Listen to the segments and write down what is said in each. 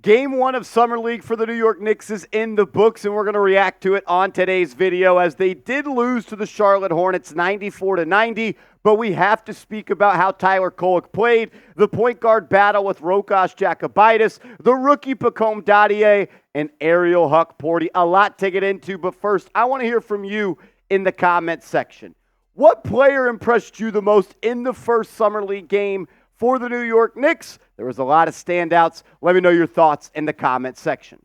Game 1 of Summer League for the New York Knicks is in the books, and we're going to react to it on today's video as they did lose to the Charlotte Hornets 94-90, but we have to speak about how Tyler Kolek played, the point guard battle with Rokas Jokubaitis, the rookie Pacome Dadiet, and Ariel Huck-Porty. A lot to get into, but first, I want to hear from you in the comments section. What player impressed you the most in the first Summer League game for the New York Knicks? There was a lot of standouts. Let me know your thoughts in the comment section.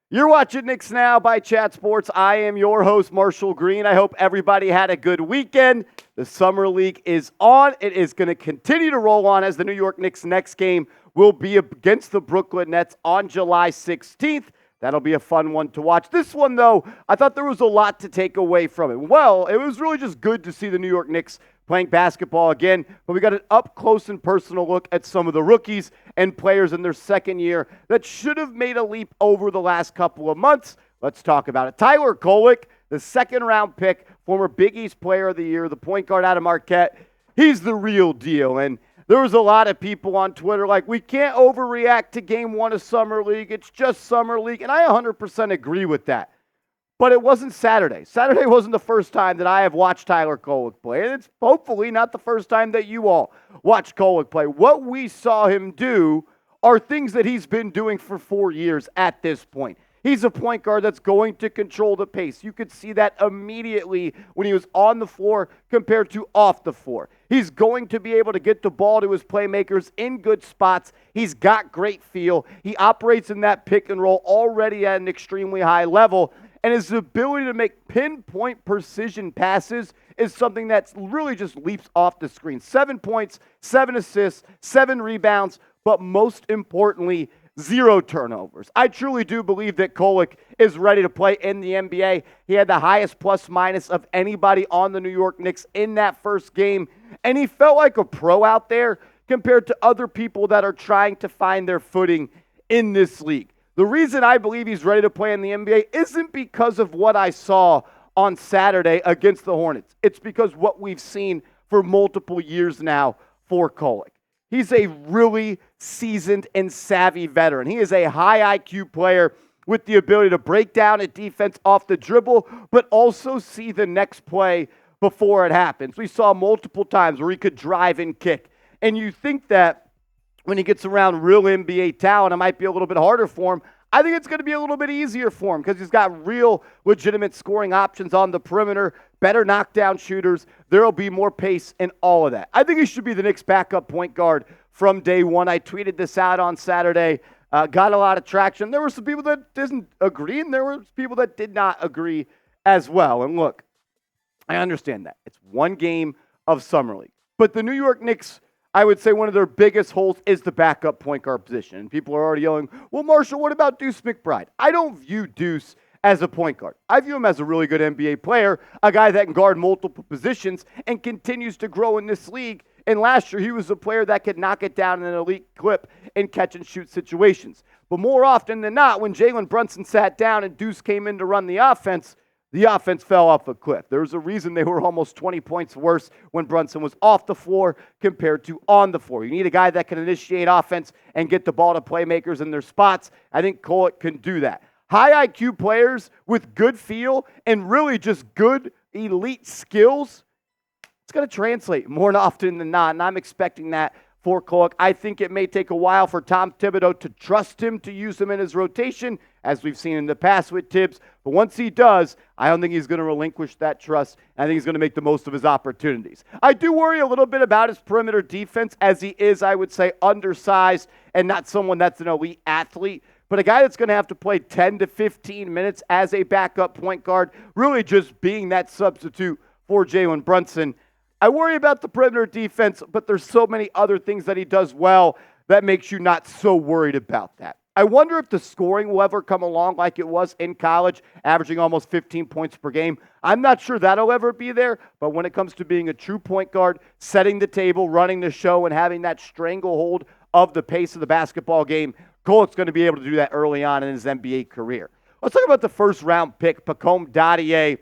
You're watching Knicks Now by Chat Sports. I am your host, Marshall Green. I hope everybody had a good weekend. The Summer League is on. It is going to continue to roll on as the New York Knicks' next game will be against the Brooklyn Nets on July 16th. That'll be a fun one to watch. This one, though, I thought there was a lot to take away from it. Well, it was really just good to see the New York Knicks playing basketball again, but we got an up-close and personal look at some of the rookies and players in their second year that should have made a leap over the last couple of months. Let's talk about it. Tyler Kolek, the second-round pick, former Big East Player of the Year, the point guard out of Marquette. He's the real deal, and there was a lot of people on Twitter like, we can't overreact to Game 1 of Summer League. It's just Summer League. And I 100% agree with that. But it wasn't Saturday. Saturday wasn't the first time that I have watched Tyler Kolek play. And it's hopefully not the first time that you all watched Kolek play. What we saw him do are things that he's been doing for 4 years at this point. He's a point guard that's going to control the pace. You could see that immediately when he was on the floor compared to off the floor. He's going to be able to get the ball to his playmakers in good spots. He's got great feel. He operates in that pick and roll already at an extremely high level. And his ability to make pinpoint precision passes is something that really just leaps off the screen. 7 points, 7 assists, 7 rebounds, but most importantly, 0 turnovers. I truly do believe that Kolek is ready to play in the NBA. He had the highest plus-minus of anybody on the New York Knicks in that first game, and he felt like a pro out there compared to other people that are trying to find their footing in this league. The reason I believe he's ready to play in the NBA isn't because of what I saw on Saturday against the Hornets. It's because what we've seen for multiple years now for Kolek. He's a really seasoned and savvy veteran. He is a high IQ player with the ability to break down a defense off the dribble, but also see the next play before it happens. We saw multiple times where he could drive and kick. And you think that when he gets around real NBA talent, it might be a little bit harder for him. I think it's going to be a little bit easier for him because he's got real legitimate scoring options on the perimeter, better knockdown shooters. There will be more pace and all of that. I think he should be the Knicks' backup point guard from day one. I tweeted this out on Saturday, got a lot of traction. There were some people that didn't agree, and there were people that did not agree as well. And look, I understand that. It's one game of Summer League. But the New York Knicks, I would say one of their biggest holes is the backup point guard position. And people are already yelling, well, Marshall, what about Deuce McBride? I don't view Deuce as a point guard. I view him as a really good NBA player, a guy that can guard multiple positions and continues to grow in this league. And last year, he was a player that could knock it down in an elite clip in catch-and-shoot situations. But more often than not, when Jalen Brunson sat down and Deuce came in to run the offense fell off a cliff. There's a reason they were almost 20 points worse when Brunson was off the floor compared to on the floor. You need a guy that can initiate offense and get the ball to playmakers in their spots. I think Kolek can do that. High IQ players with good feel and really just good elite skills, it's going to translate more often than not, and I'm expecting that for Kolek. I think it may take a while for Tom Thibodeau to trust him to use him in his rotation, as we've seen in the past with Tibbs. But once he does, I don't think he's going to relinquish that trust. I think he's going to make the most of his opportunities. I do worry a little bit about his perimeter defense, as he is, I would say, undersized and not someone that's an elite athlete. But a guy that's going to have to play 10 to 15 minutes as a backup point guard, really just being that substitute for Jalen Brunson. I worry about the perimeter defense, but there's so many other things that he does well that makes you not so worried about that. I wonder if the scoring will ever come along like it was in college, averaging almost 15 points per game. I'm not sure that'll ever be there, but when it comes to being a true point guard, setting the table, running the show, and having that stranglehold of the pace of the basketball game, Kolek's going to be able to do that early on in his NBA career. Let's talk about the first-round pick, Pacome Dadiet.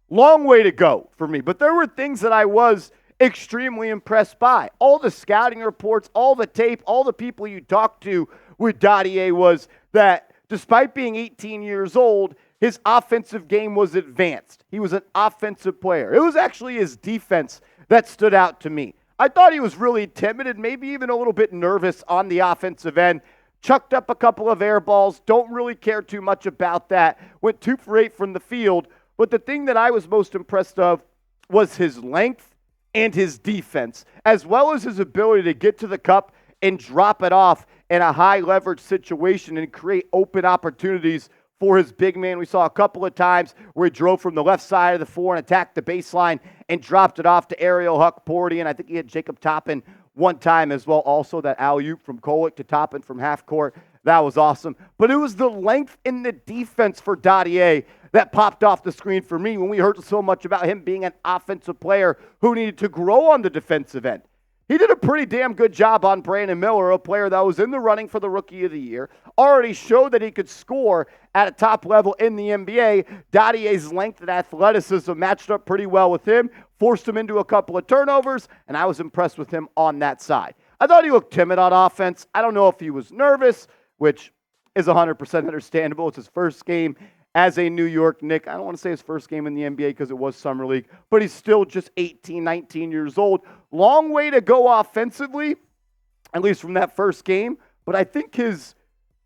Long way to go for me, but there were things that I was extremely impressed by. All the scouting reports, all the tape, all the people you talked to with Dadiet was that despite being 18 years old, his offensive game was advanced. He was an offensive player. It was actually his defense that stood out to me. I thought he was really timid and maybe even a little bit nervous on the offensive end. Chucked up a couple of air balls. Don't really care too much about that. Went 2 for 8 from the field. But the thing that I was most impressed of was his length and his defense, as well as his ability to get to the cup and drop it off in a high leverage situation and create open opportunities for his big man. We saw a couple of times where he drove from the left side of the floor and attacked the baseline and dropped it off to Ariel Huck-Porty, and I think he had Jacob Toppin one time as well. Also that alley-oop from Kolek to Toppin from half court. That was awesome. But it was the length in the defense for Dadiet that popped off the screen for me when we heard so much about him being an offensive player who needed to grow on the defensive end. He did a pretty damn good job on Brandon Miller, a player that was in the running for the Rookie of the Year, already showed that he could score at a top level in the NBA. Dadiet's length and athleticism matched up pretty well with him, forced him into a couple of turnovers, and I was impressed with him on that side. I thought he looked timid on offense. I don't know if he was nervous, which is 100% understandable. It's his first game as a New York Knick. I don't want to say his first game in the NBA because it was Summer League, but he's still just 18, 19 years old. Long way to go offensively, at least from that first game, but I think his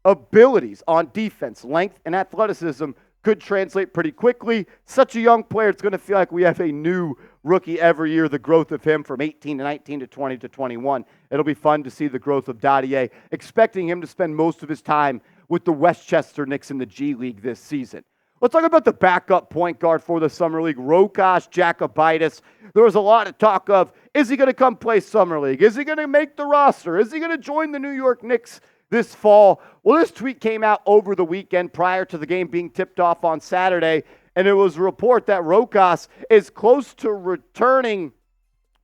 abilities on defense, length, and athleticism could translate pretty quickly. Such a young player, it's going to feel like we have a new rookie every year, the growth of him from 18 to 19 to 20 to 21. It'll be fun to see the growth of Dadiet, expecting him to spend most of his time with the Westchester Knicks in the G League this season. Let's talk about the backup point guard for the Summer League, Rokas Jokubaitis. There was a lot of talk of, is he going to come play Summer League? Is he going to make the roster? Is he going to join the New York Knicks this fall? Well, this tweet came out over the weekend prior to the game being tipped off on Saturday, and it was a report that Rokas is close to returning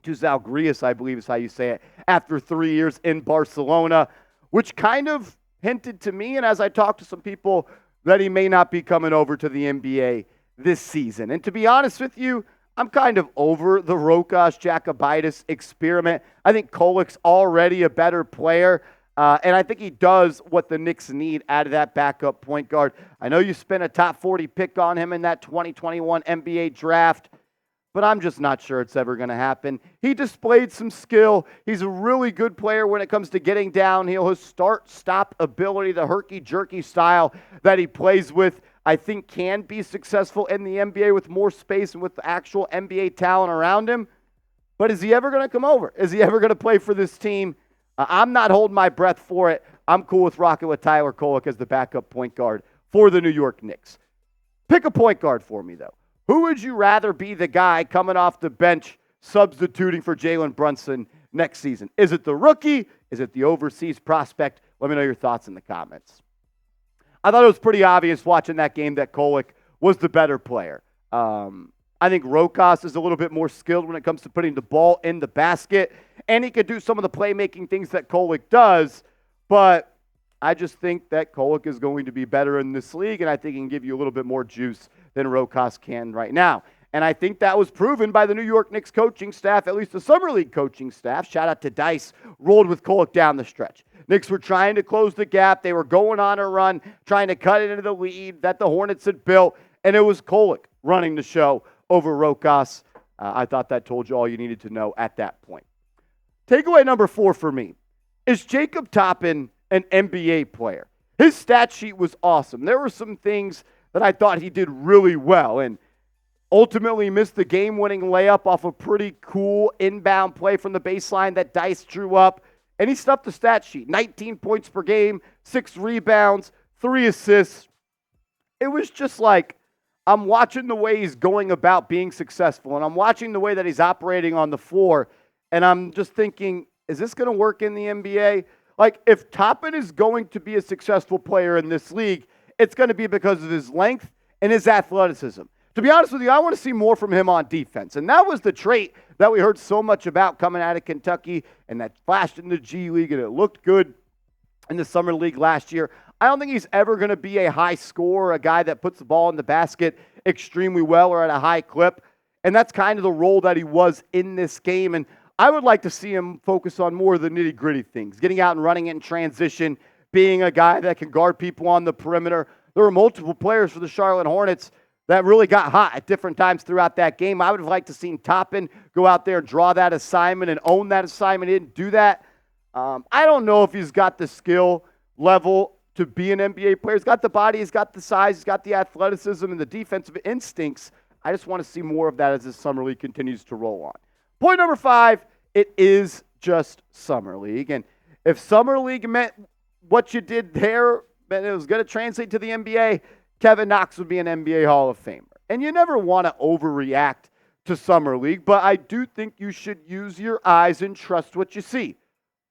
to Zalgiris, I believe is how you say it, after 3 years in Barcelona, which kind of hinted to me, and as I talked to some people, that he may not be coming over to the NBA this season. And to be honest with you, I'm kind of over the Rokas Jokubaitis experiment. I think Kolek's already a better player, and I think he does what the Knicks need out of that backup point guard. I know you spent a top 40 pick on him in that 2021 NBA draft, but I'm just not sure it's ever going to happen. He displayed some skill. He's a really good player when it comes to getting downhill. His start-stop ability, the herky-jerky style that he plays with, I think can be successful in the NBA with more space and with the actual NBA talent around him. But is he ever going to come over? Is he ever going to play for this team? I'm not holding my breath for it. I'm cool with rocking with Tyler Kolek as the backup point guard for the New York Knicks. Pick a point guard for me, though. Who would you rather be the guy coming off the bench substituting for Jalen Brunson next season? Is it the rookie? Is it the overseas prospect? Let me know your thoughts in the comments. I thought it was pretty obvious watching that game that Kolek was the better player. I think Rokas is a little bit more skilled when it comes to putting the ball in the basket, and he could do some of the playmaking things that Kolek does, but I just think that Kolek is going to be better in this league, and I think he can give you a little bit more juice than Rokas can right now. And I think that was proven by the New York Knicks coaching staff, at least the Summer League coaching staff. Shout out to Dice, rolled with Kolek down the stretch. Knicks were trying to close the gap. They were going on a run, trying to cut it into the lead that the Hornets had built, and it was Kolek running the show over Rokas. I thought that told you all you needed to know at that point. Takeaway number 4 for me is Jacob Toppin an NBA player. His stat sheet was awesome. There were some things that I thought he did really well, and ultimately missed the game-winning layup off a pretty cool inbound play from the baseline that Dice drew up, and he stuffed the stat sheet. 19 points per game, 6 rebounds, 3 assists. It was just like, I'm watching the way he's going about being successful, and I'm watching the way that he's operating on the floor, and I'm just thinking, is this going to work in the NBA? Like, if Toppin is going to be a successful player in this league, it's going to be because of his length and his athleticism. To be honest with you, I want to see more from him on defense. And that was the trait that we heard so much about coming out of Kentucky, and that flashed in the G League, and it looked good in the Summer League last year. I don't think he's ever going to be a high scorer, a guy that puts the ball in the basket extremely well or at a high clip. And that's kind of the role that he was in this game. And I would like to see him focus on more of the nitty-gritty things, getting out and running in transition, being a guy that can guard people on the perimeter. There were multiple players for the Charlotte Hornets that really got hot at different times throughout that game. I would have liked to seen Toppin go out there and draw that assignment and own that assignment. He didn't do that. I don't know if he's got the skill level to be an NBA player. He's got the body, he's got the size, he's got the athleticism and the defensive instincts. I just want to see more of that as this summer league continues to roll on. Point number 5, it is just summer league. And if summer league meant what you did there, and it was going to translate to the NBA, Kevin Knox would be an NBA Hall of Famer. And you never want to overreact to summer league, but I do think you should use your eyes and trust what you see.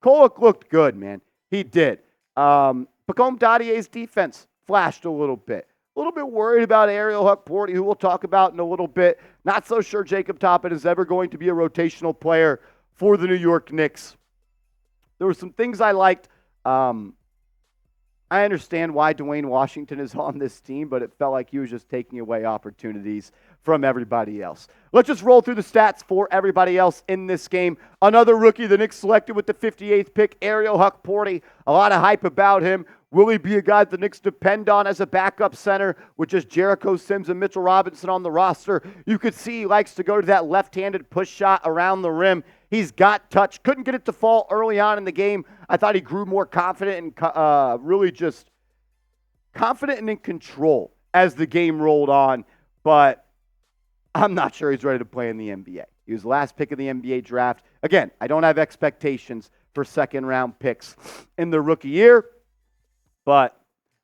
Kolek looked good, man. He did. Pacome Dadiet's defense flashed a little bit worried about Ariel Huck-Porty, who we'll talk about in a little bit. Not so sure Jacob Toppin is ever going to be a rotational player for the New York Knicks. There were some things I liked. I understand why Dwayne Washington is on this team, but it felt like he was just taking away opportunities from everybody else. Let's just roll through the stats for everybody else in this game. Another rookie the Knicks selected with the 58th pick, Ariel Huck-Porty. A lot of hype about him. Will he be a guy the Knicks depend on as a backup center with just Jericho Sims and Mitchell Robinson on the roster? You could see he likes to go to that left-handed push shot around the rim. He's got touch. Couldn't get it to fall early on in the game. I thought he grew more confident and really just confident and in control as the game rolled on. But I'm not sure he's ready to play in the NBA. He was the last pick of the NBA draft. Again, I don't have expectations for second-round picks in the rookie year, but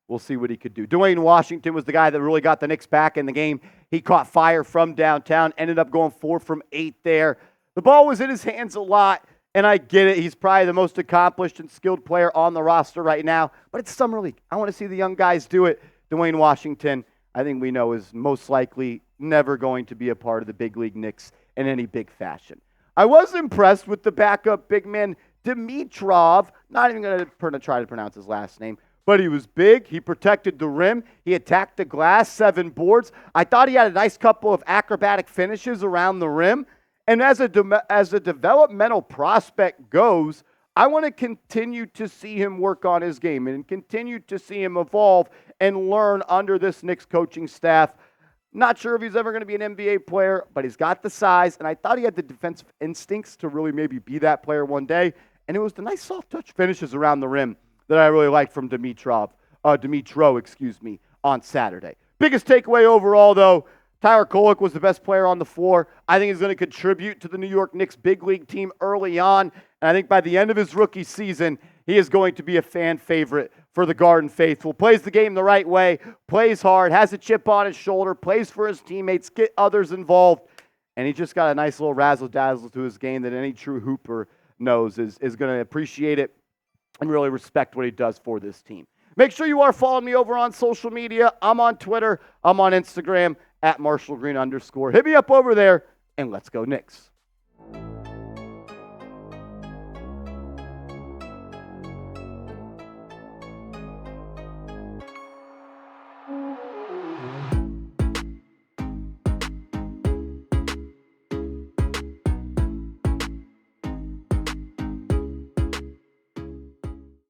we'll see what he could do. Dwayne Washington was the guy that really got the Knicks back in the game. He caught fire from downtown, ended up going 4 from 8 there. The ball was in his hands a lot, and I get it. He's probably the most accomplished and skilled player on the roster right now, but it's summer league. I want to see the young guys do it. Dwayne Washington, I think we know, is most likely never going to be a part of the big league Knicks in any big fashion. I was impressed with the backup big man, Dimitrov. Not even going to try to pronounce his last name, but he was big. He protected the rim. He attacked the glass, 7 boards. I thought he had a nice couple of acrobatic finishes around the rim. And as a developmental prospect goes, I want to continue to see him work on his game and continue to see him evolve and learn under this Knicks coaching staff. Not sure if he's ever going to be an NBA player, but he's got the size, and I thought he had the defensive instincts to really maybe be that player one day. And it was the nice soft touch finishes around the rim that I really liked from Dimitro, on Saturday. Biggest takeaway overall, though, Tyler Kolek was the best player on the floor. I think he's going to contribute to the New York Knicks big league team early on. And I think by the end of his rookie season, he is going to be a fan favorite for the Garden Faithful. Plays the game the right way, plays hard, has a chip on his shoulder, plays for his teammates, get others involved. And he just got a nice little razzle-dazzle to his game that any true hooper knows is going to appreciate it and really respect what he does for this team. Make sure you are following me over on social media. I'm on Twitter. I'm on Instagram @MarshallGreen_. Hit me up over there, and let's go Knicks.